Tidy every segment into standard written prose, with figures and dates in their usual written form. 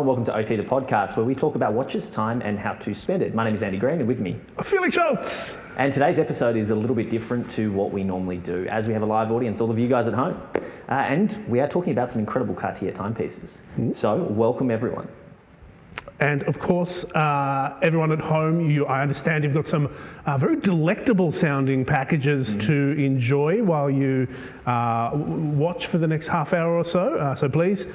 and welcome to OT the podcast, where we talk about watches, time, and how to spend it. My name is Andy Green, and with me, Felix Schultz. And today's episode is a little bit different to what we normally do, as we have a live audience, all of you guys at home. And we are talking about some incredible Cartier timepieces. So, welcome everyone. And of course, everyone at home, I understand you've got some very delectable sounding packages to enjoy while you watch for the next half hour or so. So please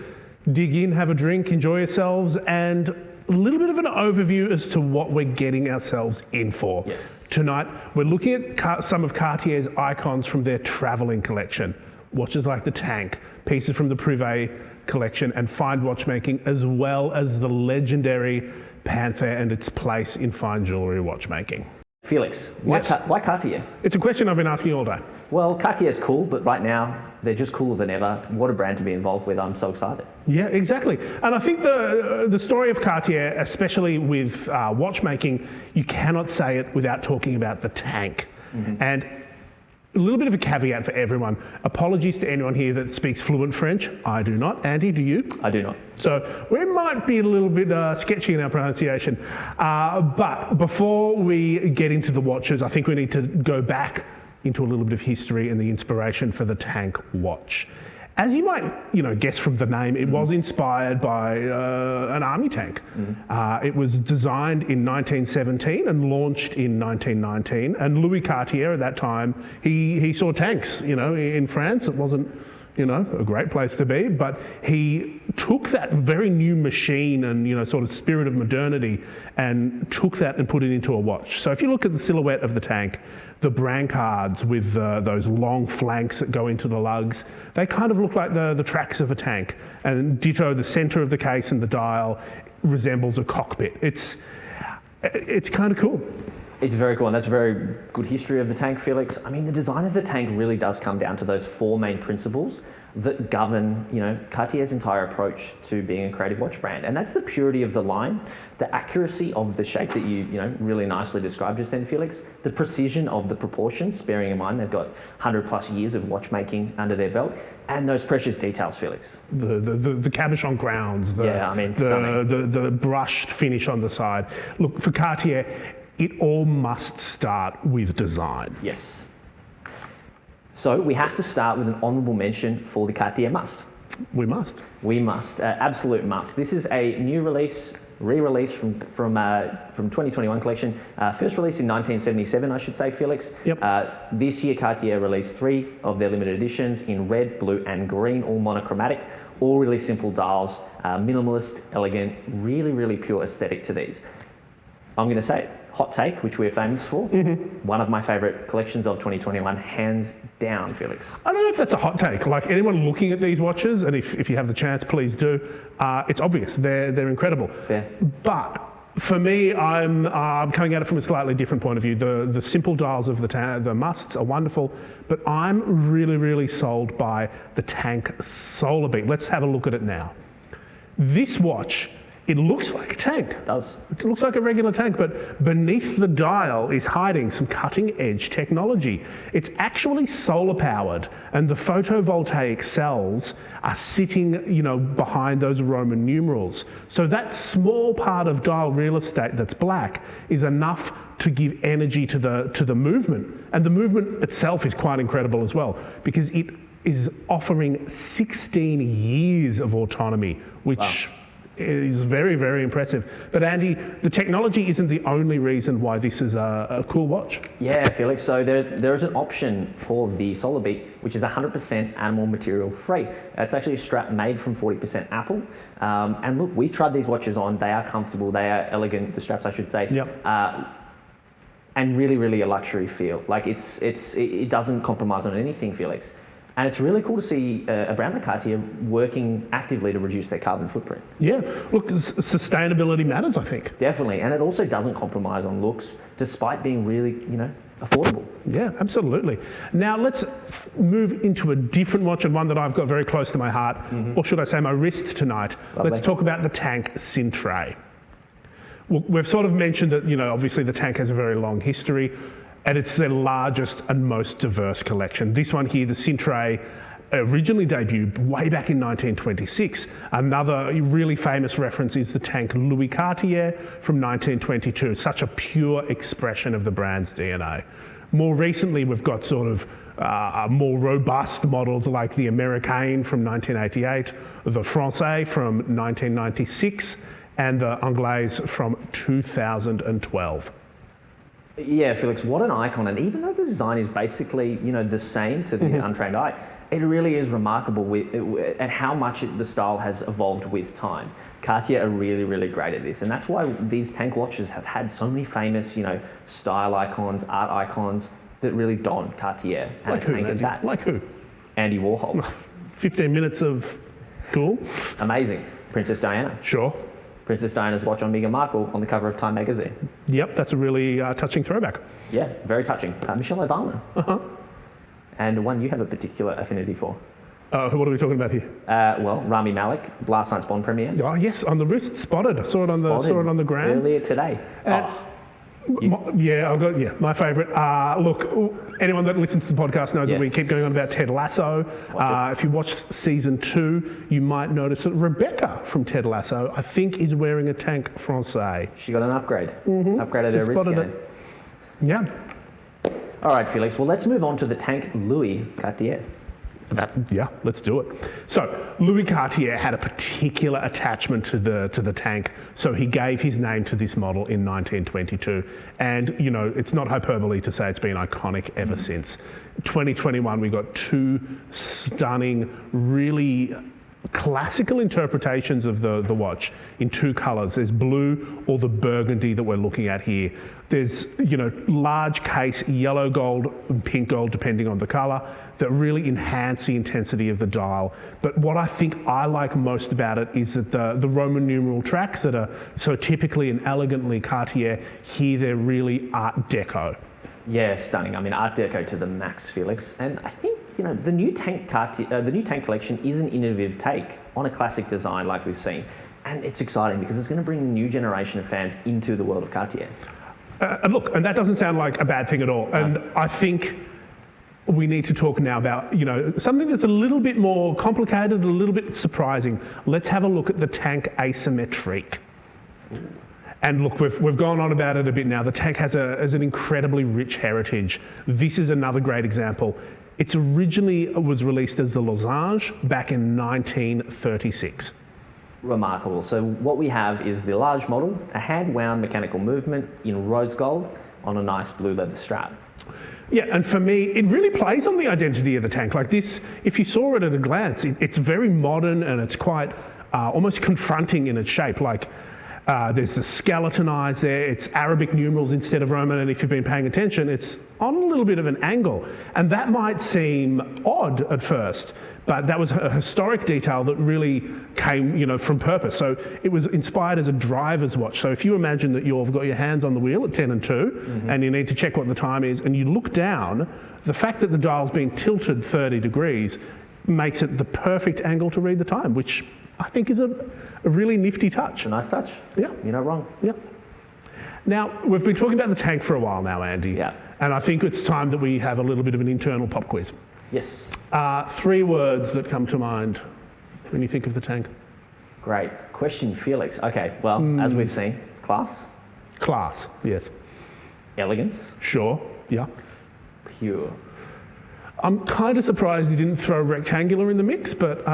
dig in, have a drink, enjoy yourselves, and a little bit of an overview as to what we're getting ourselves in for. Yes. Tonight, we're looking at some of Cartier's icons from their traveling collection. Watches like the Tank, pieces from the Privé collection, and fine watchmaking, as well as the legendary Panther and its place in fine jewellery watchmaking. Felix, why Cartier? It's a question I've been asking all day. Well, Cartier's cool, but right now, they're just cooler than ever. What a brand to be involved with. I'm so excited. Yeah, exactly. And I think the story of Cartier, especially with watchmaking, you cannot say it without talking about the Tank. And a little bit of a caveat for everyone. Apologies to anyone here that speaks fluent French. I do not. Andy, do you? I do not. So we might be a little bit sketchy in our pronunciation. But before we get into the watches, I think we need to go back into a little bit of history and the inspiration for the Tank watch. As you might, guess from the name, it was inspired by an army tank. It was designed in 1917 and launched in 1919. And Louis Cartier at that time, he saw tanks, in France. It wasn't, a great place to be, but he took that very new machine and, sort of spirit of modernity and took that and put it into a watch. So if you look at the silhouette of the Tank, the brancards with those long flanks that go into the lugs, they kind of look like the tracks of a tank. And ditto, the center of the case and the dial resembles a cockpit. It's kind of cool. It's very cool, and that's a very good history of the Tank, Felix. I mean, the design of the Tank really does come down to those four main principles that govern, Cartier's entire approach to being a creative watch brand. And that's the purity of the line, the accuracy of the shape that you really nicely described just then, Felix, the precision of the proportions, bearing in mind they've got 100 plus years of watchmaking under their belt, and those precious details, Felix. The cabochon crowns, the brushed finish on the side. Look, for Cartier, it all must start with design. Yes. So we have to start with an honourable mention for the Cartier Must. We must. We must. Absolute must. This is a new release, re-release from 2021 collection. First released in 1977, I should say, Felix. Yep. This year, Cartier released 3 of their limited editions in red, blue, and green, all monochromatic, all really simple dials, minimalist, elegant, really, really pure aesthetic to these. I'm going to say it. Hot take, which we're famous for. One of my favourite collections of 2021, hands down, Felix. I don't know if that's a hot take. Like, anyone looking at these watches, and if you have the chance, please do. It's obvious they're incredible. Fair. But for me, I'm coming at it from a slightly different point of view. The simple dials of the Musts are wonderful, but I'm really, really sold by the Tank Solarbeat. Let's have a look at it now. This watch, it looks like a tank. It does. It looks like a regular tank, but beneath the dial is hiding some cutting-edge technology. It's actually solar-powered, and the photovoltaic cells are sitting, behind those Roman numerals. So that small part of dial real estate that's black is enough to give energy to the movement. And the movement itself is quite incredible as well, because it is offering 16 years of autonomy, which... Wow. Is very, very impressive. But Andy, the technology isn't the only reason why this is a cool watch. Yeah, Felix. So there is an option for the Solarbeat, which is 100% animal material free. It's actually a strap made from 40% apple. And look, we've tried these watches on. They are comfortable. They are elegant. The straps, I should say. Yep. And really, really a luxury feel. Like it doesn't compromise on anything, Felix. And it's really cool to see a brand like Cartier working actively to reduce their carbon footprint. Yeah, look, sustainability matters, I think. Definitely, and it also doesn't compromise on looks, despite being really, affordable. Yeah, absolutely. Now let's move into a different watch, and one that I've got very close to my heart, or should I say my wrist tonight. Lovely. Let's talk about the Tank Cintrée. Well, we've sort of mentioned that, obviously the Tank has a very long history, and it's their largest and most diverse collection. This one here, the Cintrée, originally debuted way back in 1926. Another really famous reference is the tank Louis Cartier from 1922. Such a pure expression of the brand's DNA. More recently, we've got sort of more robust models like the Américain from 1988, the Français from 1996, and the Anglaise from 2012. Yeah, Felix, what an icon. And even though the design is basically, the same to the untrained eye, it really is remarkable at how much the style has evolved with time. Cartier are really, really great at this. And that's why these tank watches have had so many famous, style icons, art icons that really don Cartier. And Like who, Andy? Like who? Andy Warhol. 15 minutes of cool. Amazing. Princess Diana. Sure. Princess Diana's watch on Meghan Markle on the cover of Time magazine. Yep, that's a really touching throwback. Yeah, very touching. Michelle Obama. Uh-huh. And one you have a particular affinity for. What are we talking about here? Well, Rami Malek, last night's Bond premiere. Oh yes, on the wrist, spotted. Saw it on the ground earlier today. My favourite. Look, anyone that listens to the podcast knows that we keep going on about Ted Lasso. If you watch season 2, you might notice that Rebecca from Ted Lasso, I think, is wearing a Tank Francais. She got an upgrade. Upgraded her wrist game. Yeah. All right, Felix. Well, let's move on to the Tank Louis Cartier. Let's do it. So Louis Cartier had a particular attachment to the tank, so he gave his name to this model in 1922. And it's not hyperbole to say it's been iconic ever since. 2021, we got 2 stunning, really classical interpretations of the watch in 2 colours. There's blue or the burgundy that we're looking at here. There's large case yellow gold and pink gold depending on the colour that really enhance the intensity of the dial. But what I think I like most about it is that the Roman numeral tracks that are so typically and elegantly Cartier, here they're really Art Deco. Yeah, stunning. I mean, Art Deco to the max, Felix. And I think the new tank collection is an innovative take on a classic design like we've seen, and it's exciting because it's going to bring a new generation of fans into the world of Cartier. And that doesn't sound like a bad thing at all. And I think we need to talk now about something that's a little bit more complicated, a little bit surprising. Let's have a look at the Tank Asymmetric. And look, we've gone on about it a bit now. The tank has an incredibly rich heritage. This is another great example. It originally was released as the Losange back in 1936. Remarkable. So what we have is the large model, a hand-wound mechanical movement in rose gold on a nice blue leather strap. Yeah, and for me, it really plays on the identity of the tank. Like this, if you saw it at a glance, it's very modern and it's quite almost confronting in its shape. Like there's the skeleton eyes there, it's Arabic numerals instead of Roman, and if you've been paying attention, it's on a little bit of an angle. And that might seem odd at first, but that was a historic detail that really came, from purpose. So it was inspired as a driver's watch. So if you imagine that you've got your hands on the wheel at 10 and 2, and you need to check what the time is, and you look down, the fact that the dial's being tilted 30 degrees makes it the perfect angle to read the time, which I think is a really nifty touch. It's a nice touch. Yeah. You're not wrong. Yeah. Now, we've been talking about the tank for a while now, Andy. Yeah. And I think it's time that we have a little bit of an internal pop quiz. Yes. 3 words that come to mind when you think of the tank. Great. Question, Felix. Okay, well, as we've seen, class. Class, yes. Elegance. Sure, yeah. Pure. I'm kind of surprised you didn't throw rectangular in the mix, but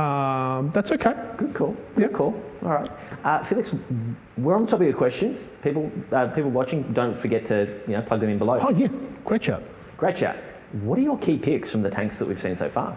that's okay. Good call. Good call. All right. Felix, we're on the topic of questions. People watching, don't forget to plug them in below. Oh, yeah. Great chat. Great chat. What are your key picks from the tanks that we've seen so far?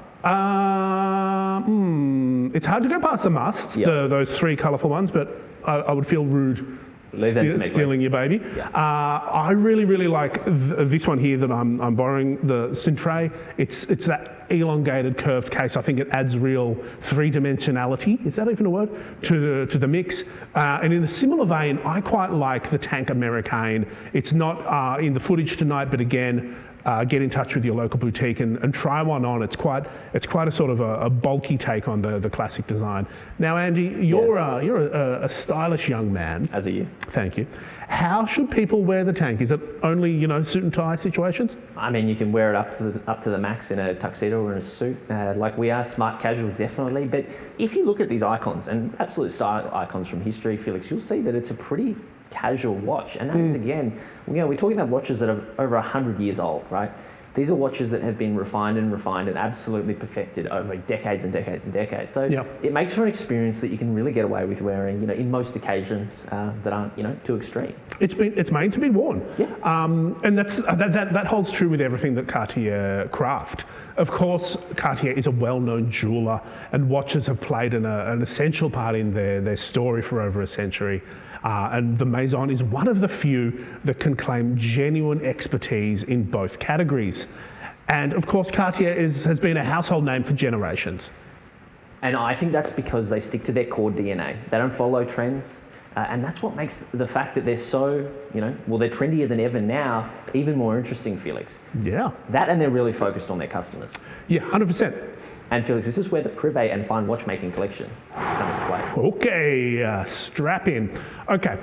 It's hard to go past the musts, those 3 colourful ones, but I would feel rude stealing your baby. Yeah. I really, really like this one here that I'm borrowing, the Cintrée. It's that elongated curved case. I think it adds real 3-dimensionality, is that even a word, to the mix. And in a similar vein, I quite like the Tank Américain. It's not in the footage tonight, but again, get in touch with your local boutique and try one on. It's quite a sort of a bulky take on the classic design. Now, Andy, you're a stylish young man. As are you. Thank you. How should people wear the Tank? Is it only suit and tie situations? I mean, you can wear it up to the max in a tuxedo or in a suit, like we are. Smart casual, definitely. But if you look at these icons and absolute style icons from history, Felix, you'll see that it's a pretty casual watch, and that is, again, we're talking about watches that are over 100 years old, right? These are watches that have been refined and absolutely perfected over decades and decades and decades. So it makes for an experience that you can really get away with wearing, in most occasions that aren't, too extreme. It's made to be worn. Yeah. And that holds true with everything that Cartier craft. Of course, Cartier is a well-known jeweler, and watches have played an essential part in their story for over a century. And the Maison is one of the few that can claim genuine expertise in both categories. And of course, Cartier has been a household name for generations. And I think that's because they stick to their core DNA. They don't follow trends. And that's what makes the fact that they're so, they're trendier than ever now, even more interesting, Felix. Yeah. That, and they're really focused on their customers. Yeah, 100%. And Felix, this is where the Privé and fine watchmaking collection come into play. Okay, strap in. Okay,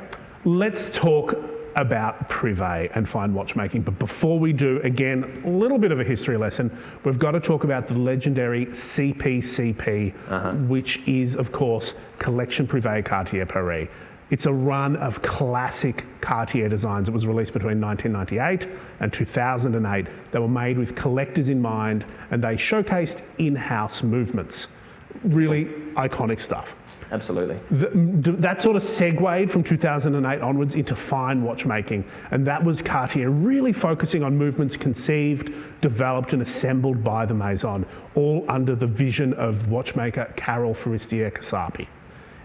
let's talk about Privé and fine watchmaking. But before we do, again, a little bit of a history lesson. We've got to talk about the legendary CPCP, which is, of course, Collection Privé Cartier Parade. It's a run of classic Cartier designs. It was released between 1998 and 2008. They were made with collectors in mind, and they showcased in-house movements. Really iconic stuff. Absolutely. That sort of segued from 2008 onwards into fine watchmaking, and that was Cartier really focusing on movements conceived, developed and assembled by the Maison, all under the vision of watchmaker Carol Forestier-Casapi.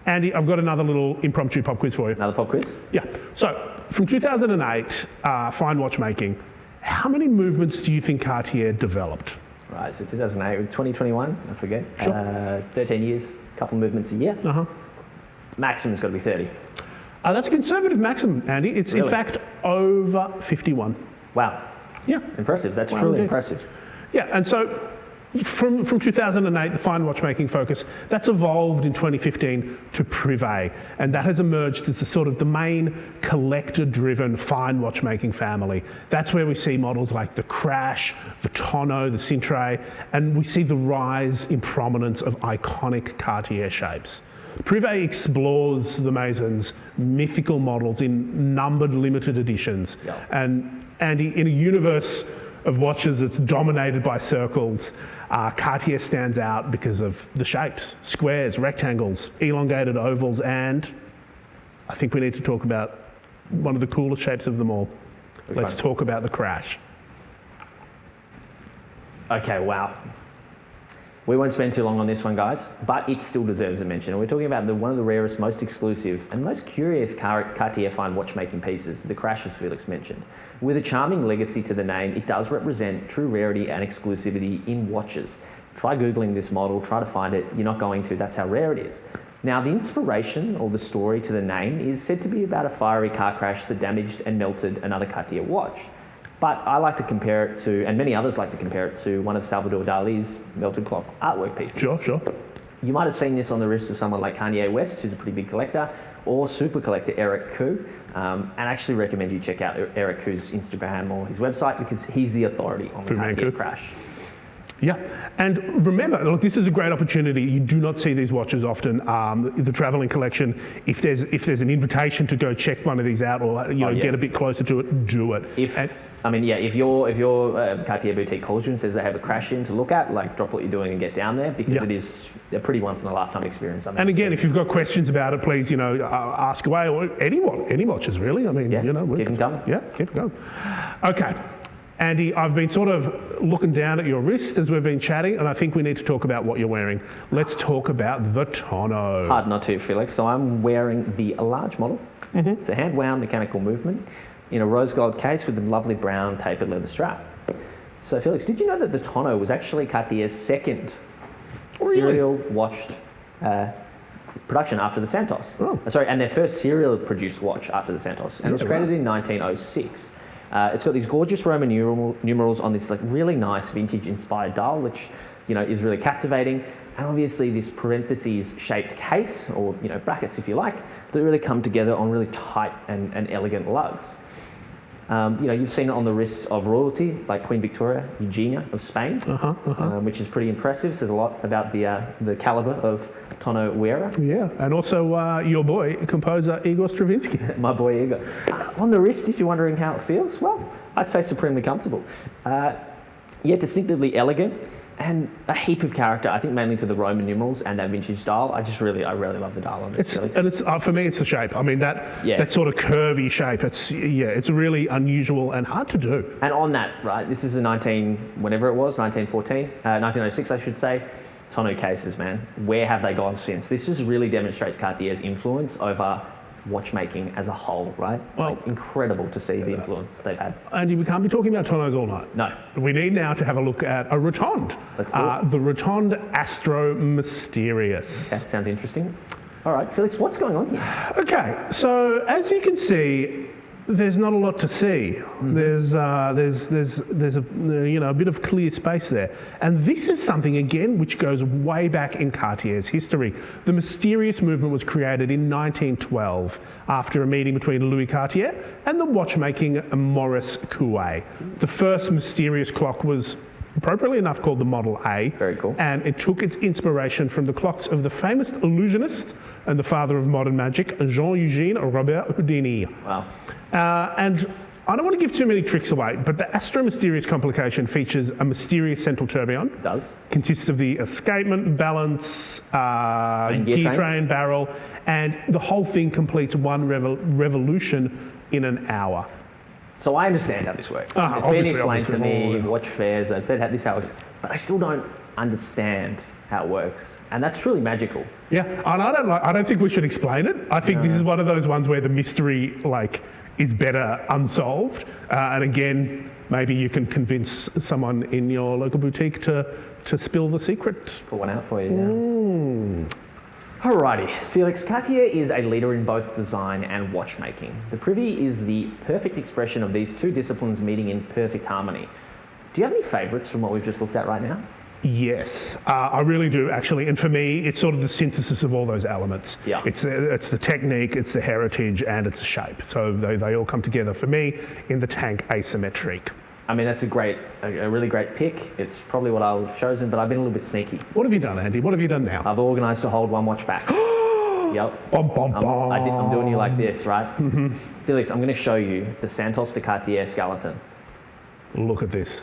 Andy, I've got another little impromptu pop quiz for you. Another pop quiz? Yeah. So, from 2008, fine watchmaking, how many movements do you think Cartier developed? Right, so 2008, 2021, I forget. Sure. 13 years, a couple of movements a year. Maximum's got to be 30. That's a conservative maximum, Andy. It's really? In fact over 51. Wow. Yeah. Impressive. That's truly indeed. Impressive. Yeah, and so from 2008, the fine watchmaking focus, that's evolved in 2015 to Privé, and that has emerged as the main collector-driven fine watchmaking family. That's where we see models like the Crash, the Tonno, the Cintrée, and we see the rise in prominence of iconic Cartier shapes. Privé explores the Maison's mythical models in numbered limited editions, and in a universe of watches that's dominated by circles, Cartier stands out because of the shapes: squares, rectangles, elongated ovals, and I think we need to talk about one of the coolest shapes of them all. Let's talk about the Crash. Okay, wow. We won't spend too long on this one, guys, but it still deserves a mention. We're talking about one of the rarest, most exclusive, and most curious Cartier fine watchmaking pieces, the Crash, as Felix mentioned. With a charming legacy to the name, it does represent true rarity and exclusivity in watches. Try Googling this model, try to find it. You're not going to, that's how rare it is. Now, the inspiration or the story to the name is said to be about a fiery car crash that damaged and melted another Cartier watch. But I like to compare it to, and many others like to compare it to, one of Salvador Dali's melted clock artwork pieces. Sure. You might have seen this on the wrist of someone like Kanye West, who's a pretty big collector, or super collector Eric Koo. And I actually recommend you check out Eric Koo's Instagram or his website, because he's the authority on the Cartier Crash. Yeah, and remember, look, this is a great opportunity. You do not see these watches often. The traveling collection, if there's an invitation to go check one of these out, or get a bit closer to it, do it. If your Cartier boutique calls you and says they have a Crash in to look at, drop what you're doing and get down there, because it is a pretty once in a lifetime experience. And again, if you've got questions about it, please ask away, or any watches really. I mean, keep them coming. Yeah, keep them going. Okay. Andy, I've been sort of looking down at your wrist as we've been chatting, and I think we need to talk about what you're wearing. Let's talk about the Tonno. Hard not to, Felix. So I'm wearing the large model. It's a hand-wound mechanical movement in a rose gold case with a lovely brown tapered leather strap. So Felix, did you know that the Tonno was actually Cartier's second serial watched production after the Santos? And their first serial produced watch after the Santos. And it was created in 1906. It's got these gorgeous Roman numerals on this like really nice vintage-inspired dial, which is really captivating. And obviously this parentheses-shaped case, or brackets if you like, that really come together on really tight and elegant lugs. You've seen it on the wrists of royalty, like Queen Victoria, Eugenia of Spain, which is pretty impressive. Says a lot about the caliber of Tonno wearer. Yeah, and also your boy, composer Igor Stravinsky. My boy Igor. On the wrist, if you're wondering how it feels, well, I'd say supremely comfortable. Distinctively elegant. And a heap of character, I think mainly to the Roman numerals and that vintage dial. I really love the dial on this. It's for me, it's the shape. I mean, that sort of curvy shape. It's really unusual and hard to do. And on that, right, this is a 1906, I should say. Tonno cases, man. Where have they gone since? This just really demonstrates Cartier's influence over watchmaking as a whole, right? Well, incredible to see the influence they've had. Andy, we can't be talking about Tonnos all night. No. We need now to have a look at a Rotonde. Let's do it. The Rotonde Astro Mysterious. Okay, sounds interesting. All right, Felix, what's going on here? Okay, so as you can see, there's not a lot to see. There's a bit of clear space there, and this is something again which goes way back in Cartier's history. The mysterious movement was created in 1912 after a meeting between Louis Cartier and the watchmaking Maurice Couet. The first mysterious clock was appropriately enough called the Model A. Very cool. And it took its inspiration from the clocks of the famous illusionist and the father of modern magic, Jean-Eugène Robert Houdini. Wow. And I don't want to give too many tricks away, but the Astro Mysterious complication features a mysterious central tourbillon. It does. Consists of the escapement, balance, gear train, barrel, and the whole thing completes one revolution in an hour. So I understand how this works. It's been explained to me in watch fairs. They've said how this works, but I still don't understand how it works, and that's truly magical. Yeah, and I don't think we should explain it. I think this is one of those ones where the mystery is better unsolved. And again, maybe you can convince someone in your local boutique to spill the secret. Put one out for you. Alrighty, Felix, Cartier is a leader in both design and watchmaking. The Privé is the perfect expression of these two disciplines meeting in perfect harmony. Do you have any favourites from what we've just looked at right now? Yes, I really do actually. And for me, it's sort of the synthesis of all those elements. Yeah. It's the technique, it's the heritage, and it's the shape. So they all come together for me in the Tank Asymmetric. I mean, that's a really great pick. It's probably what I would have chosen, but I've been a little bit sneaky. What have you done, Andy? What have you done now? I've organised to hold one watch back. Yep. I'm doing you like this, right? Felix, I'm going to show you the Santos de Cartier skeleton. Look at this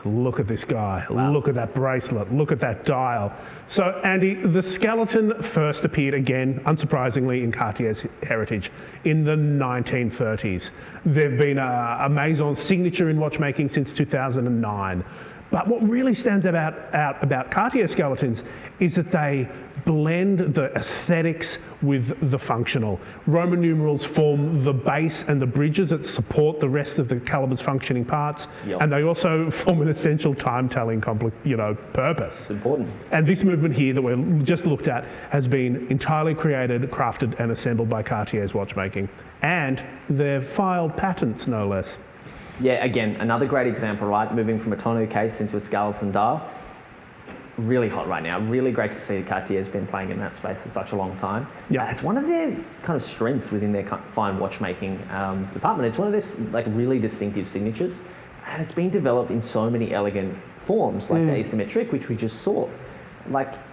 guy. Wow. Look at that bracelet. Look at that dial. So, Andy, the skeleton first appeared again, unsurprisingly, in Cartier's heritage in the 1930s. They've been a Maison signature in watchmaking since 2009. But what really stands out about Cartier skeletons is that they blend the aesthetics with the functional. Roman numerals form the base and the bridges that support the rest of the caliber's functioning parts, and they also form an essential time-telling purpose. It's important. And this movement here that we just looked at has been entirely created, crafted, and assembled by Cartier's watchmaking, and they've filed patents, no less. Yeah, again, another great example, right? Moving from a Tonno case into a skeleton dial. Really hot right now. Really great to see Cartier's been playing in that space for such a long time. Yeah. It's one of their kind of strengths within their fine watchmaking department. It's one of their really distinctive signatures, and it's been developed in so many elegant forms, like the Asymmetric, which we just saw.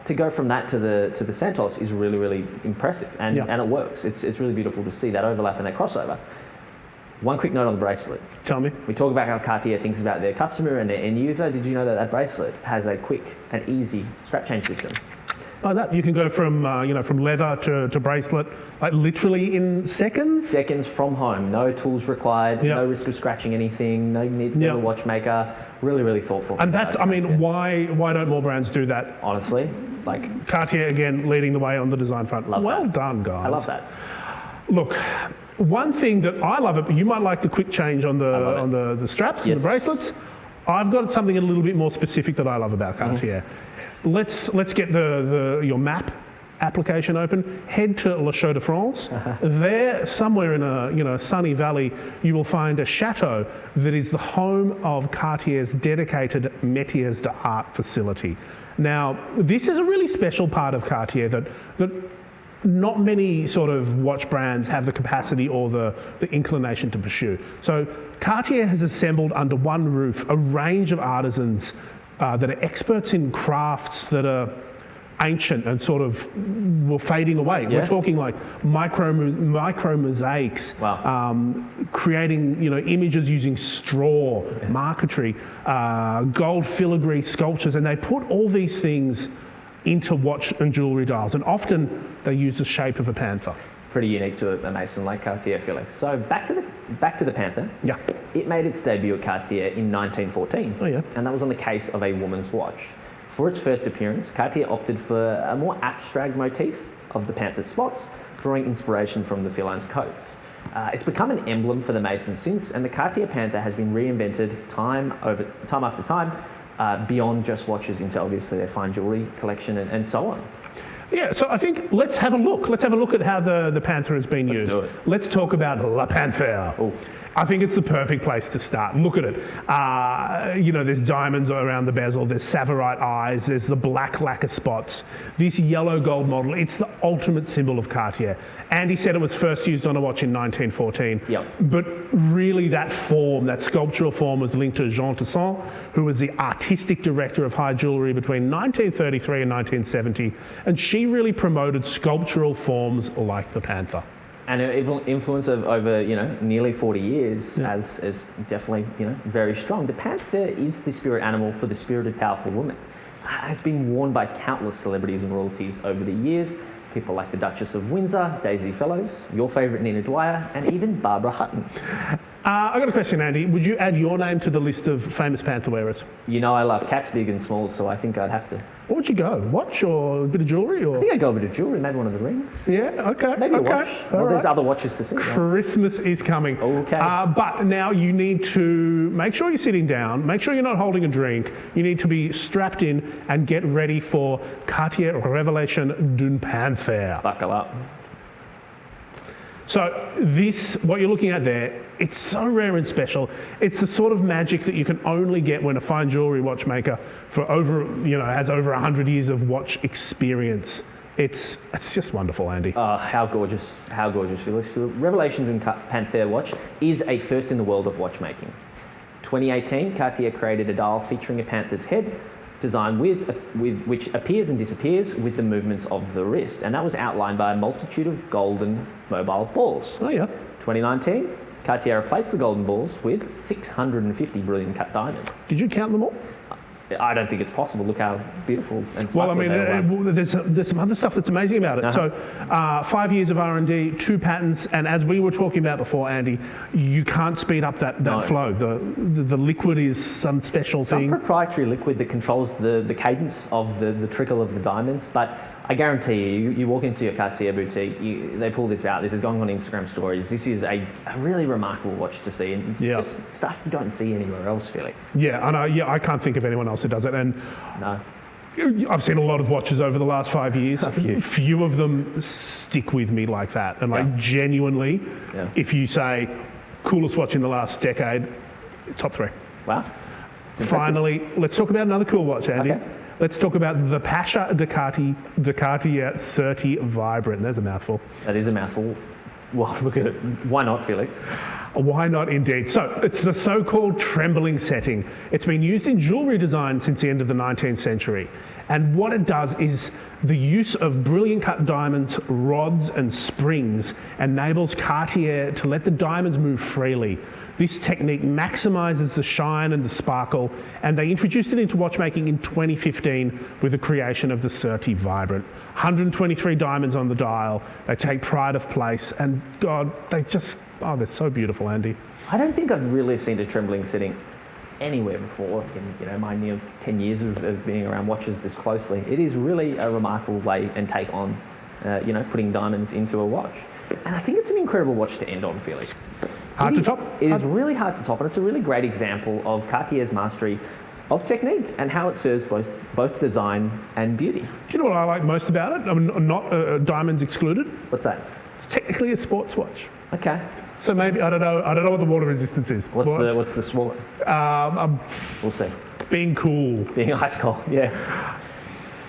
To go from that to the Santos is really, really impressive, and it works. It's really beautiful to see that overlap and that crossover. One quick note on the bracelet. Tell me. We talk about how Cartier thinks about their customer and their end user. Did you know that bracelet has a quick and easy strap change system? Like that, you can go from leather to bracelet, literally in seconds. Seconds from home. No tools required. No risk of scratching anything. No need for a watchmaker. Really, really thoughtful. And that's, why don't more brands do that? Honestly, Cartier again leading the way on the design front. Well done, guys. I love that. Look. One thing that I love it, you might like the quick change on the straps and the bracelets. I've got something a little bit more specific that I love about Cartier. Let's get your map application open, head to Le Chaux de France. There, somewhere in a sunny valley, you will find a chateau that is the home of Cartier's dedicated métiers d'art facility. Now, this is a really special part of Cartier that not many sort of watch brands have the capacity or the inclination to pursue. So Cartier has assembled under one roof a range of artisans that are experts in crafts that are ancient and sort of were fading away. Yeah. We're talking like micro mosaics, creating images using straw, marquetry, gold filigree sculptures, and they put all these things into watch and jewellery dials, and often they use the shape of a panther. Pretty unique to a Maison like Cartier, Felix. So back to the Panther. Yeah. It made its debut at Cartier in 1914. Oh yeah. And that was on the case of a woman's watch. For its first appearance, Cartier opted for a more abstract motif of the Panther's spots, drawing inspiration from the feline's coats. It's become an emblem for the Maison since, and the Cartier Panther has been reinvented time after time, beyond just watches into obviously their fine jewellery collection and so on. Yeah, so I think let's have a look. Let's have a look at how the Panther has been used. Let's do it. Let's talk about La Panther. Ooh. I think it's the perfect place to start. Look at it. There's diamonds around the bezel, there's Savorite eyes, there's the black lacquer spots. This yellow gold model, it's the ultimate symbol of Cartier. Andy said it was first used on a watch in 1914. Yep. But really that form, that sculptural form, was linked to Jean Tesson, who was the artistic director of high jewellery between 1933 and 1970. And she really promoted sculptural forms like the Panther. And her influence of over nearly 40 years is definitely very strong. The Panther is the spirit animal for the spirited, powerful woman. It's been worn by countless celebrities and royalties over the years. People like the Duchess of Windsor, Daisy Fellows, your favourite Nina Dwyer, and even Barbara Hutton. I've got a question, Andy. Would you add your name to the list of famous Panther wearers? I love cats big and small, so I think I'd have to. What would you go? Watch or a bit of jewellery? Or? I think I'd go with a jewellery, maybe one of the rings. Yeah, okay. Maybe okay. a watch. Well, there's right. other watches to see. Right? Christmas is coming. Okay. But now you need to make sure you're sitting down, make sure you're not holding a drink. You need to be strapped in and get ready for Cartier Révélation d'un Panther. Buckle up. So what you're looking at there, it's so rare and special. It's the sort of magic that you can only get when a fine jewellery watchmaker has over 100 years of watch experience. It's just wonderful, Andy. How gorgeous, Felix. The Révélation d'un Panther watch is a first in the world of watchmaking. 2018, Cartier created a dial featuring a panther's head, design with which appears and disappears with the movements of the wrist, and that was outlined by a multitude of golden mobile balls. Oh yeah. 2019, Cartier replaced the golden balls with 650 brilliant cut diamonds. Did you count them all? I don't think it's possible. Look how beautiful and well, I sparkling mean, there's some other stuff that's amazing about it. So 5 years of R&D, 2 patents, and as we were talking about before, Andy, you can't speed up that flow. The liquid is some special thing. Some proprietary liquid that controls the cadence of the trickle of the diamonds, but I guarantee you walk into your Cartier boutique, they pull this out. This is going on Instagram stories. This is a really remarkable watch to see, and it's just stuff you don't see anywhere else, Felix. Yeah, I know. Yeah, I can't think of anyone else who does it. And no. I've seen a lot of watches over the last 5 years. A few. Few of them stick with me like that. And genuinely, if you say coolest watch in the last decade, top 3. Wow. Finally, let's talk about another cool watch, Andy. Okay. Let's talk about the Pasha de Cartier 30 Vibrant. There's a mouthful. That is a mouthful. Well, look at it. Why not, Felix? Why not, indeed? So it's the so-called trembling setting. It's been used in jewellery design since the end of the 19th century. And what it does is the use of brilliant cut diamonds, rods and springs enables Cartier to let the diamonds move freely. This technique maximises the shine and the sparkle, and they introduced it into watchmaking in 2015 with the creation of the 30 Vibrant. 123 diamonds on the dial. They take pride of place, and God, they're so beautiful, Andy. I don't think I've really seen a trembling setting anywhere before in my near 10 years of being around watches this closely. It is really a remarkable way and take on putting diamonds into a watch. And I think it's an incredible watch to end on, Felix. Hard to top? It is really hard to top, and it's a really great example of Cartier's mastery of technique and how it serves both design and beauty. Do you know what I like most about it? I mean, not diamonds excluded. What's that? It's technically a sports watch. Okay. So maybe I don't know what the water resistance is. What's the small? We'll see. Being cool. Being ice cold. Yeah.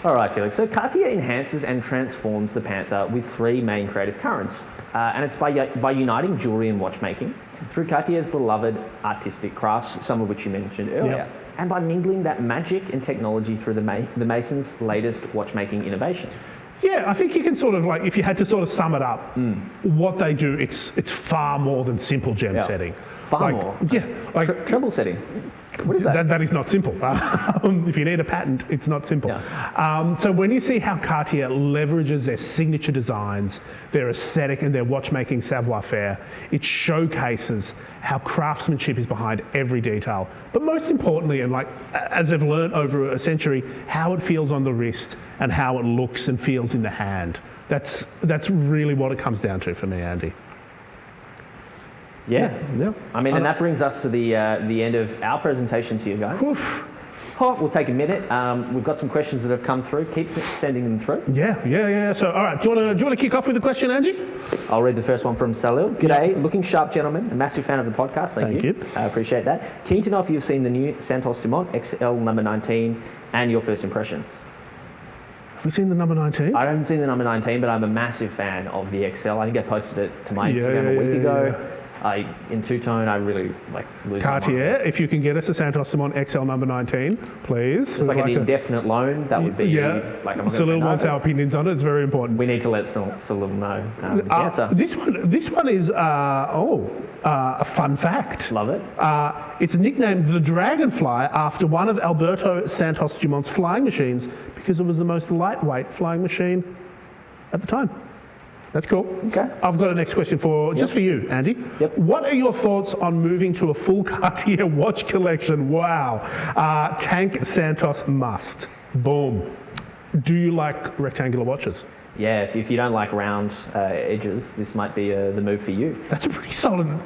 All right, Felix. So Cartier enhances and transforms the Panther with three main creative currents, and it's by uniting jewelry and watchmaking through Cartier's beloved artistic crafts, some of which you mentioned earlier, and by mingling that magic and technology through the Mason's latest watchmaking innovation. Yeah, I think you can sort of like, if you had to sort of sum it up, what they do, it's far more than simple gem setting. Far more? Yeah. Like treble setting. What is that? That is not simple. If you need a patent, it's not simple. Yeah. So when you see how Cartier leverages their signature designs, their aesthetic and their watchmaking savoir-faire, it showcases how craftsmanship is behind every detail. But most importantly, and like as I've learned over a century, how it feels on the wrist and how it looks and feels in the hand. That's really what it comes down to for me, Andy. Yeah. I mean, and that brings us to the end of our presentation to you guys. We'll take a minute. We've got some questions that have come through. Keep sending them through. Yeah. So, all right, do you want to kick off with a question, Andy? I'll read the first one from Salil. G'day, looking sharp gentleman, a massive fan of the podcast. Thank you. I appreciate that. Keen to know if you've seen the new Santos Dumont XL number 19 and your first impressions. Have we seen the number 19? I haven't seen the number 19, but I'm a massive fan of the XL. I think I posted it to my Instagram a week ago. In two-tone, I really lose Cartier, if you can get us a Santos Dumont XL number 19, please. Just like an indefinite loan, that would be Salil wants our opinions on it. It's very important. We need to let Salil know the answer. This one is a fun fact. Love it. It's nicknamed the Dragonfly after one of Alberto Santos Dumont's flying machines because it was the most lightweight flying machine at the time. That's cool. Okay. I've got a next question just for you, Andy. Yep. What are your thoughts on moving to a full Cartier watch collection? Wow. Tank Santos must. Boom. Do you like rectangular watches? Yeah, if you don't like round edges, this might be the move for you. That's a pretty solid...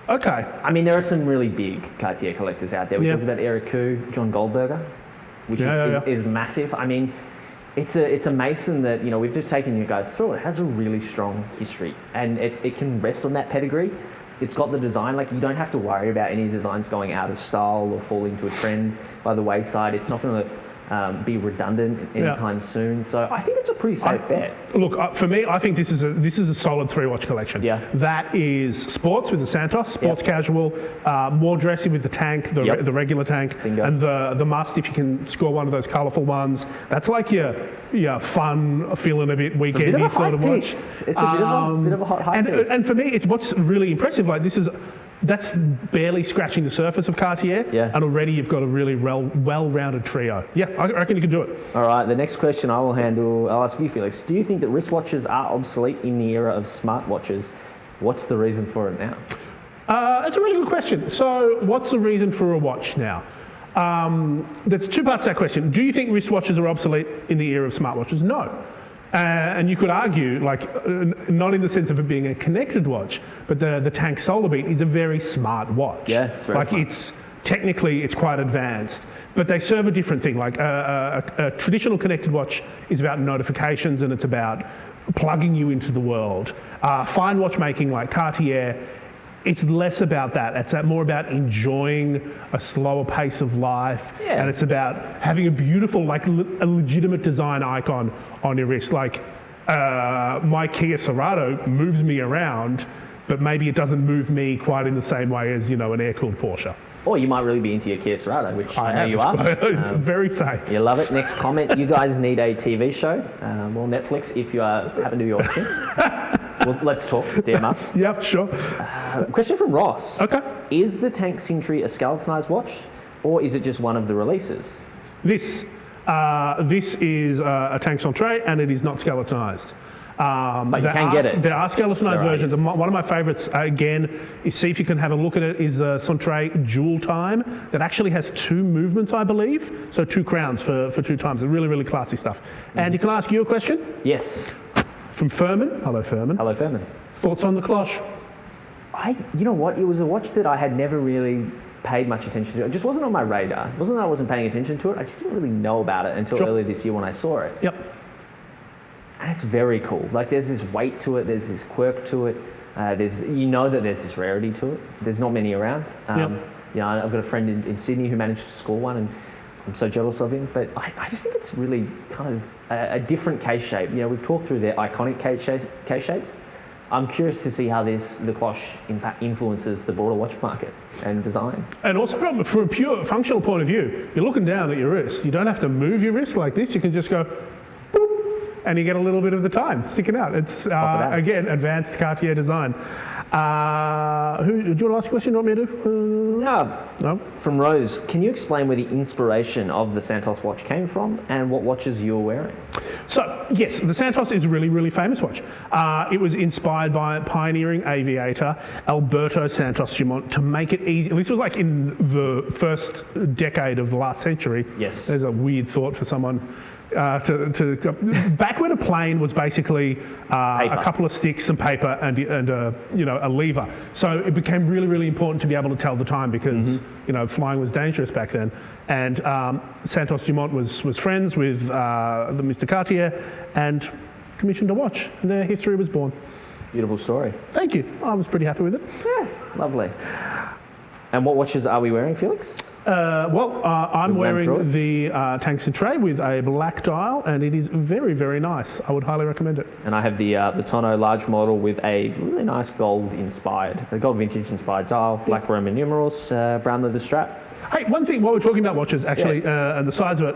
Okay. I mean, there are some really big Cartier collectors out there. We talked about Eric Koo, John Goldberger, which is massive. I mean... It's a Mason that, we've just taken you guys through. It has a really strong history and it can rest on that pedigree. It's got the design, you don't have to worry about any designs going out of style or falling to a trend by the wayside. It's not going to be redundant anytime soon. So I think it's a pretty safe bet. Look, for me, I think this is a solid three-watch collection. Yeah. That is sports with the Santos, sports casual, more dressy with the Tank, the regular Tank, Bingo. and the Must if you can score one of those colourful ones. That's like your fun, feeling a bit weekendy sort of watch. It's a bit of a hot hype piece. And for me, what's really impressive. That's barely scratching the surface of Cartier, and already you've got a really well-rounded trio. Yeah, I reckon you can do it. All right, the next question I'll ask you, Felix. Do you think that wristwatches are obsolete in the era of smartwatches? What's the reason for it now? That's a really good question. So what's the reason for a watch now? There's two parts to that question. Do you think wristwatches are obsolete in the era of smartwatches? No. And you could argue, not in the sense of it being a connected watch, but the Tank Solarbeat is a very smart watch. Yeah, it's very smart. Technically, it's quite advanced, but they serve a different thing. A traditional connected watch is about notifications and it's about plugging you into the world. Fine watchmaking like Cartier, it's less about that. It's more about enjoying a slower pace of life, and it's about having a beautiful, a legitimate design icon on your wrist. My Kia Cerato moves me around, but maybe it doesn't move me quite in the same way as an air-cooled Porsche. Or you might really be into your Kia Cerato, which I know you are. It's very safe. You love it. Next comment, you guys need a TV show. Netflix, if you happen to be watching. Well, let's talk. DM us. Yep, sure. Question from Ross. Okay. Is the Tank Cintrée a skeletonized watch, or is it just one of the releases? This is a Tank Cintrée, and it is not skeletonized. But you can get it. There are skeletonized versions. One of my favorites, again, is see if you can have a look at it, is the Cintrée Jewel Time that actually has two movements, I believe. So 2 crowns for 2 times. Really, really classy stuff. And you can ask you a question? Yes. From Furman. Hello, Furman. Hello, Furman. Thoughts on the cloche? You know what? It was a watch that I had never really paid much attention to it. It just wasn't on my radar. It wasn't that I wasn't paying attention to it. I just didn't really know about it until earlier this year when I saw it. Yep. And it's very cool. Like there's this weight to it. There's this quirk to it. There's that there's this rarity to it. There's not many around. You know, I've got a friend in Sydney who managed to score one, and I'm so jealous of him. But I just think it's really kind of a different case shape. You know, we've talked through their iconic case shapes. I'm curious to see how the cloche influences the broader watch market and design. And also from a pure functional point of view, you're looking down at your wrist. You don't have to move your wrist like this. You can just go, boop, and you get a little bit of the time sticking out. It's, again, advanced Cartier design. Do you want to ask a question? Do you want me to? No. From Rose, can you explain where the inspiration of the Santos watch came from and what watches you're wearing? So, yes, the Santos is a really, really famous watch. It was inspired by pioneering aviator Alberto Santos Dumont to make it easy. This was like in the first decade of the last century. Yes. There's a weird thought for someone. Back when a plane was basically a couple of sticks, some paper, and a lever. So it became really, really important to be able to tell the time because flying was dangerous back then. And Santos Dumont was friends with the Mr. Cartier and commissioned a watch. And their history was born. Beautiful story. Thank you. I was pretty happy with it. Yeah, lovely. And what watches are we wearing, Felix? I'm wearing the Tank Cintrée with a black dial, and it is very, very nice. I would highly recommend it. And I have the Tonno large model with a really nice gold vintage inspired dial, black Roman numerals, brown leather strap. Hey, one thing while we're talking about watches, actually, and the size of it.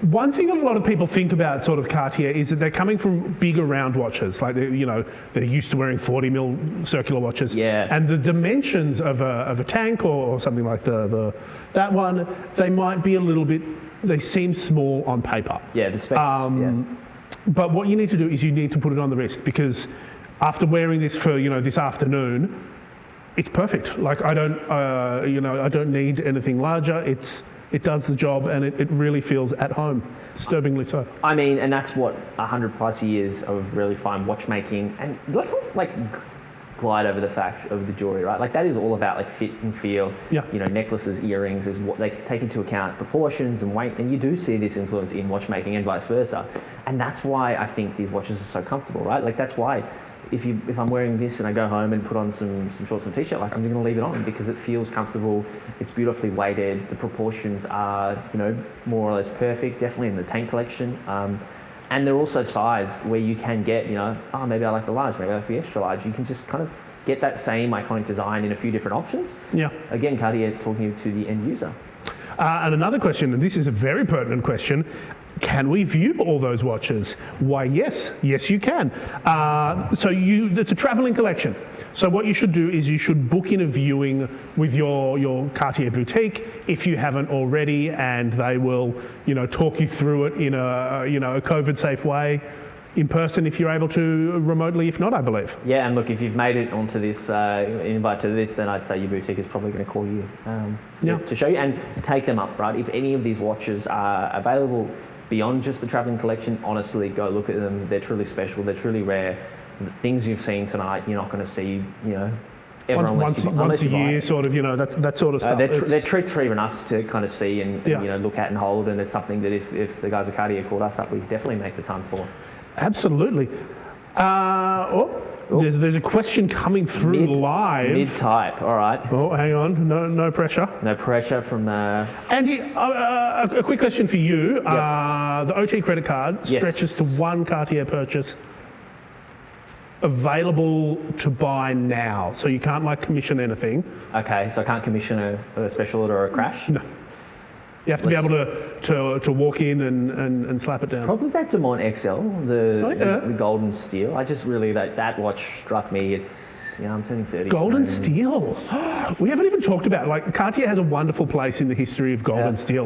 One thing that a lot of people think about sort of Cartier is that they're coming from bigger round watches, like they're used to wearing 40mm circular watches. Yeah. And the dimensions of a tank or something like that one, they might be a little bit. They seem small on paper. Yeah, the specs. But what you need to do is you need to put it on the wrist because after wearing this for this afternoon, it's perfect. Like I don't need anything larger. It does the job and it really feels at home, disturbingly so. I mean, and that's what 100 plus years of really fine watchmaking, and let's not glide over the fact of the jewelry, right? Like that is all about fit and feel. Yeah. Necklaces, earrings is what they take into account proportions and weight, and you do see this influence in watchmaking and vice versa. And that's why I think these watches are so comfortable, right? Like that's why if I'm wearing this and I go home and put on some shorts and a t-shirt, I'm going to leave it on because it feels comfortable. It's beautifully weighted. The proportions are, more or less perfect, definitely in the Tank collection. And they're also sized where you can get, maybe I like the large, maybe I like the extra large. You can just kind of get that same iconic design in a few different options. Yeah. Again, Cartier talking to the end user. And another question, and this is a very pertinent question. Can we view all those watches? Why, yes, you can. It's a travelling collection. So what you should do is you should book in a viewing with your Cartier boutique if you haven't already, and they will, talk you through it in a COVID-safe way. In person, if you're able to, remotely, if not, I believe. Yeah, and look, if you've made it onto this invite to this, then I'd say your boutique is probably going to call you to show you and take them up, right? If any of these watches are available beyond just the travelling collection, honestly, go look at them. They're truly special. They're truly rare. The things you've seen tonight, you're not going to see, ever once a year, sort of, that sort of stuff. They're treats for even us to kind of see and look at and hold, and it's something that if the guys at Cartier called us up, we definitely make the time for. Absolutely. There's a question coming through live. Mid-type, all right. Oh, hang on, no pressure. No pressure from... Andy, a quick question for you. Yep. The OT credit card stretches to one Cartier purchase available to buy now, so you can't commission anything. Okay, so I can't commission a special order or a crash? No. You have to be able to walk in and slap it down. Probably that Dumont XL, the golden steel. I just really, that watch struck me. It's, I'm turning 30. Golden steel. We haven't even talked about, Cartier has a wonderful place in the history of golden steel.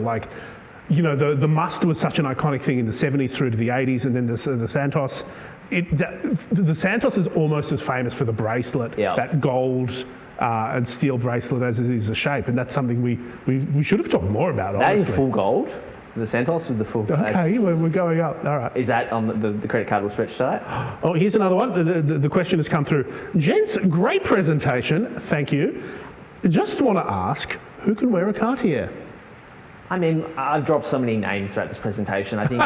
The Must was such an iconic thing in the 70s through to the 80s, and then the Santos. The Santos is almost as famous for the bracelet, that gold and steel bracelet as it is a shape, and that's something we should have talked more about. Honestly. That in full gold, the Santos with the full. Okay, we're going up. All right. Is that on the credit card will stretch to that? Oh, here's another one. The question has come through. Gents, great presentation. Thank you. Just want to ask, who can wear a Cartier? I mean, I've dropped so many names throughout this presentation. I think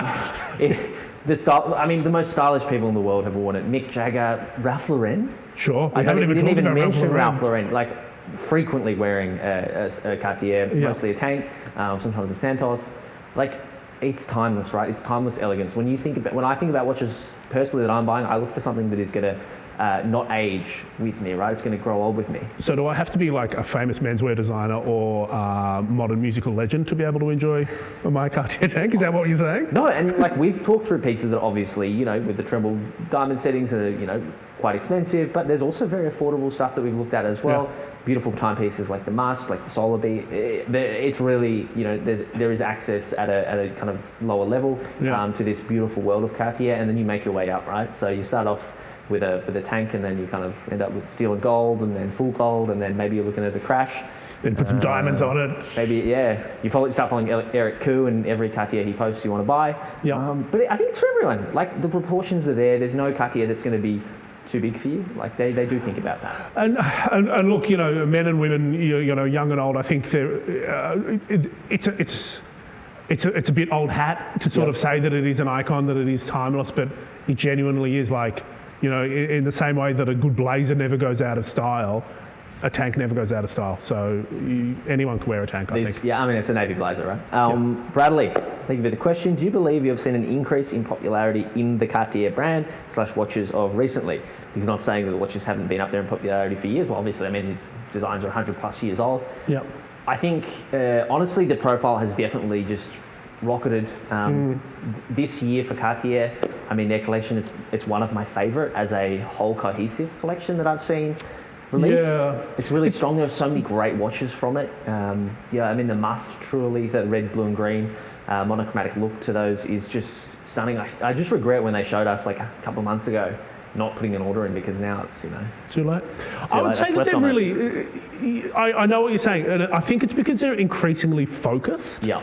the most stylish people in the world have worn it. Mick Jagger, Ralph Lauren. Sure. We didn't even mention Ralph Lauren. Like, frequently wearing a Cartier, mostly a Tank, sometimes a Santos. Like, it's timeless, right? It's timeless elegance. When I think about watches personally that I'm buying, I look for something that is going to not age with me, right? It's going to grow old with me. So do I have to be like a famous menswear designer or modern musical legend to be able to enjoy my Cartier Tank? Is that what you're saying? No, and like we've talked through pieces that obviously, with the treble diamond settings that are, quite expensive, but there's also very affordable stuff that we've looked at as well. Yeah. Beautiful timepieces like the Must, like the Solarbeat. It's really, there is access at a kind of lower level to this beautiful world of Cartier, and then you make your way up, right? So you start off with a Tank, and then you kind of end up with steel and gold, and then full gold, and then maybe you're looking at a Crash. Then put some diamonds on it. Maybe, you start following Eric Koo and every Cartier he posts you want to buy. Yeah. But I think it's for everyone. Like, the proportions are there. There's no Cartier that's going to be too big for you. Like, they do think about that. And look, men and women, young and old, I think it's a bit old hat to sort of say that it is an icon, that it is timeless, but it genuinely is. Like, in the same way that a good blazer never goes out of style, a Tank never goes out of style. So anyone can wear a Tank, I think. Yeah, I mean, it's a navy blazer, right? Bradley, thank you for the question. Do you believe you have seen an increase in popularity in the Cartier brand / watches of recently? He's not saying that the watches haven't been up there in popularity for years. Well, obviously, I mean, his designs are 100 plus years old. Yeah. I think, honestly, the profile has definitely just rocketed this year for Cartier. I mean, their collection, it's one of my favorite as a whole cohesive collection that I've seen release. Yeah. It's really strong. There are so many great watches from it. I mean, the Must, truly, the red, blue and green monochromatic look to those is just stunning. I just regret when they showed us like a couple of months ago not putting an order in, because now it's, too late. I would say that they're really, I know what you're saying, and I think it's because they're increasingly focused. Yeah.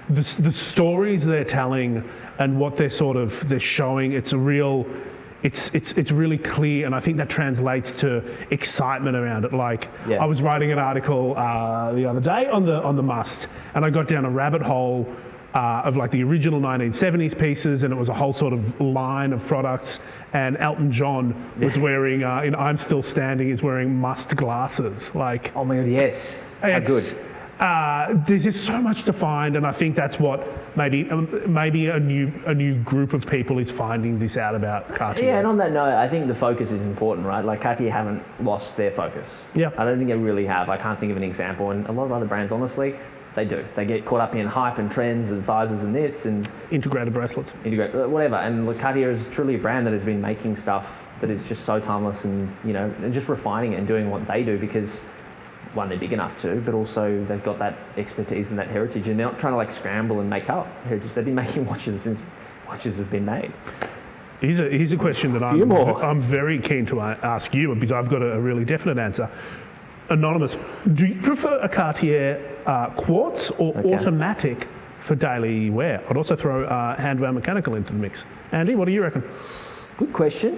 The stories they're telling and what they're showing, it's really clear, and I think that translates to excitement around it. Like, I was writing an article the other day on the Must, and I got down a rabbit hole of like the original 1970s pieces, and it was a whole sort of line of products. And Elton John was wearing, in I'm Still Standing, is wearing Must glasses. Like, oh my God, yes, how good. There's just so much to find, and I think that's what maybe a new group of people is finding this out about Cartier. Yeah, and on that note, I think the focus is important, right? Like, Cartier haven't lost their focus. Yeah. I don't think they really have. I can't think of an example, and a lot of other brands, honestly, they do. They get caught up in hype and trends and sizes and this and integrated bracelets, whatever. And Cartier is truly a brand that has been making stuff that is just so timeless, and and just refining it and doing what they do, because one, they're big enough to, but also they've got that expertise and that heritage, and they're not trying to like scramble and make up heritage. They've been making watches since watches have been made. Here's a question that I'm very keen to ask you, because I've got a really definite answer. Anonymous, do you prefer a Cartier Quartz or automatic for daily wear? I'd also throw hand-wound mechanical into the mix. Andy, what do you reckon? Good question.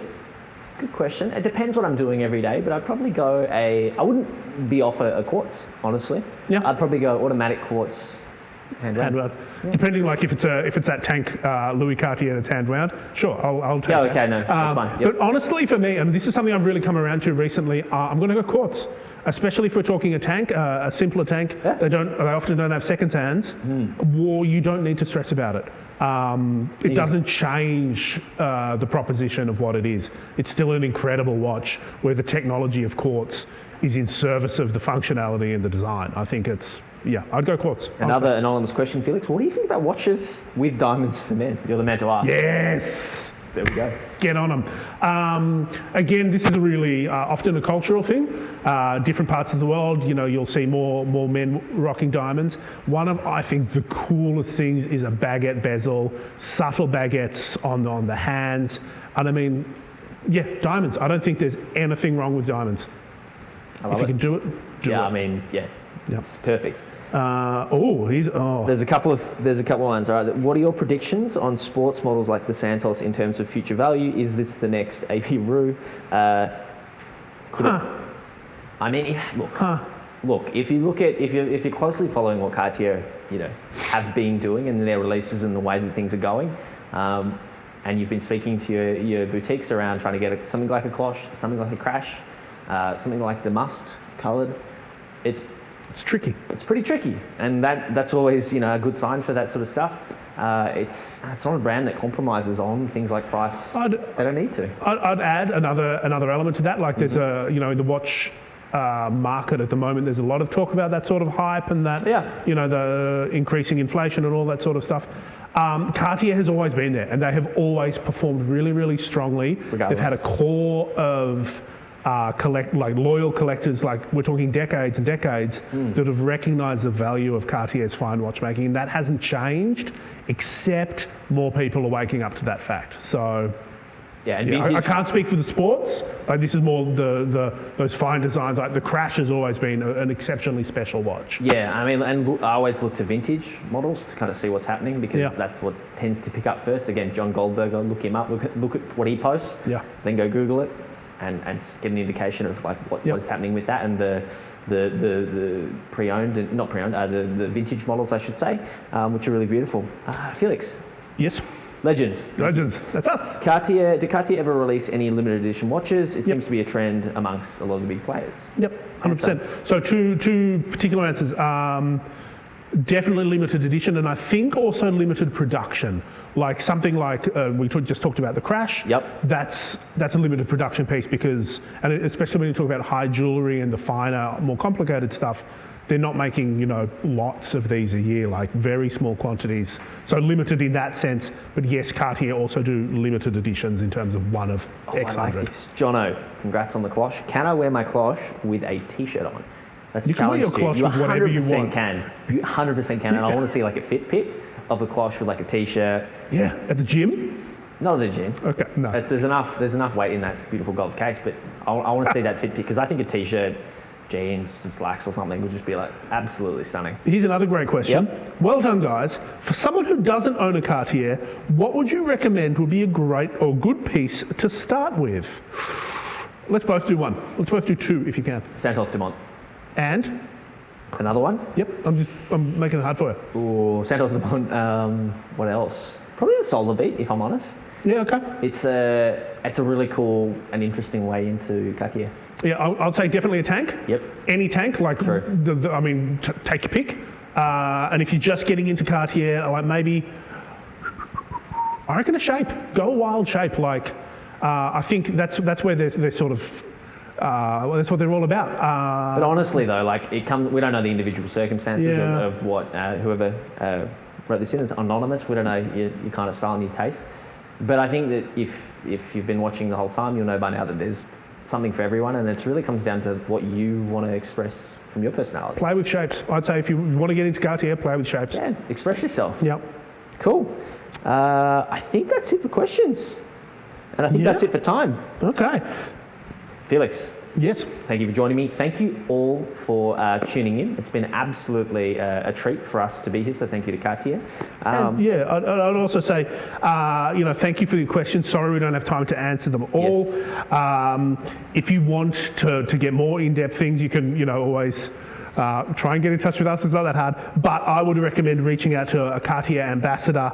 It depends what I'm doing every day, but I'd probably go I wouldn't be off a Quartz, honestly. Yeah. I'd probably go automatic Quartz. Hand-wound. Yeah. Depending, like if it's that Tank Louis Cartier that's hand-wound, sure, I'll take that. Okay, no, that's fine. Yep. But honestly, for me, and this is something I've really come around to recently, I'm going to go Quartz. Especially if we're talking a Tank, a simpler Tank. Yeah. They often don't have second hands. Well, you don't need to stress about it. It doesn't change the proposition of what it is. It's still an incredible watch where the technology of Quartz is in service of the functionality and the design. I think I'd go Quartz. Another anonymous question, Felix. What do you think about watches with diamonds for men? You're the man to ask. Yes. There we go. Get on them. Again, this is a really often a cultural thing. Different parts of the world, you'll see more men rocking diamonds. One of, I think, the coolest things is a baguette bezel, subtle baguettes on the hands. And I mean, diamonds. I don't think there's anything wrong with diamonds. If you can do it, do it. I mean, it's perfect. There's a couple of ones. All right. What are your predictions on sports models like the Santos in terms of future value? Is this the next AP Roo? I mean, look. If you're closely following what Cartier, have been doing and their releases and the way that things are going, and you've been speaking to your boutiques around trying to get something like a cloche, something like a crash, something like the Must coloured, it's tricky. It's pretty tricky, and that's always a good sign for that sort of stuff. It's not a brand that compromises on things like price. They don't need to. I'd add another element to that. Like there's in the watch market at the moment, there's a lot of talk about that sort of hype and that the increasing inflation and all that sort of stuff. Cartier has always been there, and they have always performed really, really strongly. Regardless. They've had a core of loyal collectors, like we're talking decades and decades, that have recognised the value of Cartier's fine watchmaking, and that hasn't changed, except more people are waking up to that fact. So. Yeah, and vintage. I can't speak for the sports. Like this is more those fine designs. Like the Crash has always been an exceptionally special watch. Yeah, I mean, and I always look to vintage models to kind of see what's happening because that's what tends to pick up first. Again, John Goldberger, look him up, look at what he posts. Yeah. Then go Google it, and get an indication of like what is happening with that and the pre-owned and not pre-owned, the vintage models, I should say, which are really beautiful. Felix. Yes. Legends. That's us. Did Cartier ever release any limited edition watches? It seems to be a trend amongst a lot of the big players. Yep, 100%. So two particular answers. Definitely limited edition, and I think also limited production. Like something like we just talked about the Crash. Yep. That's a limited production piece because, and especially when you talk about high jewelry and the finer, more complicated stuff, they're not making, lots of these a year, like very small quantities. So limited in that sense. But yes, Cartier also do limited editions in terms of one of X100. I like this. Jono, congrats on the cloche. Can I wear my cloche with a t-shirt on? That's a challenge to you. You 100% can. You 100% can. And I want to see like a fit pic of a cloche with like a t-shirt. Yeah, at the gym? Not at the gym. Okay, no. There's enough weight in that beautiful gold case, but I want to see that fit pic because I think a t-shirt, jeans, some slacks or something would just be like absolutely stunning. Here's another great question. Yep. Well done, guys. For someone who doesn't own a Cartier, what would you recommend would be a great or good piece to start with? Let's both do one. Let's both do two if you can. Santos Dumont. And? Another one? Yep, I'm making it hard for you. Ooh, Santos Dumont. What else? Probably the Solarbeat, if I'm honest. Yeah, okay. It's a really cool and interesting way into Cartier. Yeah, I'll say definitely a tank. Yep. Any tank, like, take your pick. And if you're just getting into Cartier, like maybe, I reckon a shape. Go a wild shape. Like, I think that's where they're sort of, that's what they're all about. But honestly, though, like we don't know the individual circumstances of what whoever wrote this in is anonymous. We don't know your kind of style and your taste. But I think that if you've been watching the whole time, you'll know by now that there's something for everyone, and it really comes down to what you want to express from your personality. Play with shapes. I'd say if you want to get into Cartier, play with shapes. Yeah, express yourself. Yep. Cool. I think that's it for questions. And I think that's it for time. Okay. Felix. Yes. Thank you for joining me. Thank you all for tuning in. It's been absolutely a treat for us to be here, so thank you to Cartier. I'd also say, thank you for your questions. Sorry we don't have time to answer them all. Yes. If you want to get more in-depth things, you can, always try and get in touch with us. It's not that hard. But I would recommend reaching out to a Cartier ambassador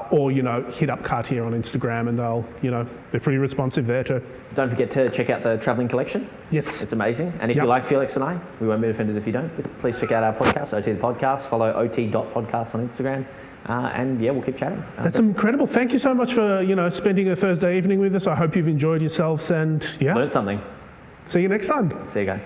or, hit up Cartier on Instagram and they're pretty responsive there too. Don't forget to check out the travelling collection. Yes. It's amazing. And if you like Felix and I, we won't be offended if you don't, but please check out our podcast, OT the Podcast. Follow ot.podcast on Instagram. And we'll keep chatting. That's incredible. Thank you so much for, spending a Thursday evening with us. I hope you've enjoyed yourselves and learned something. See you next time. See you guys.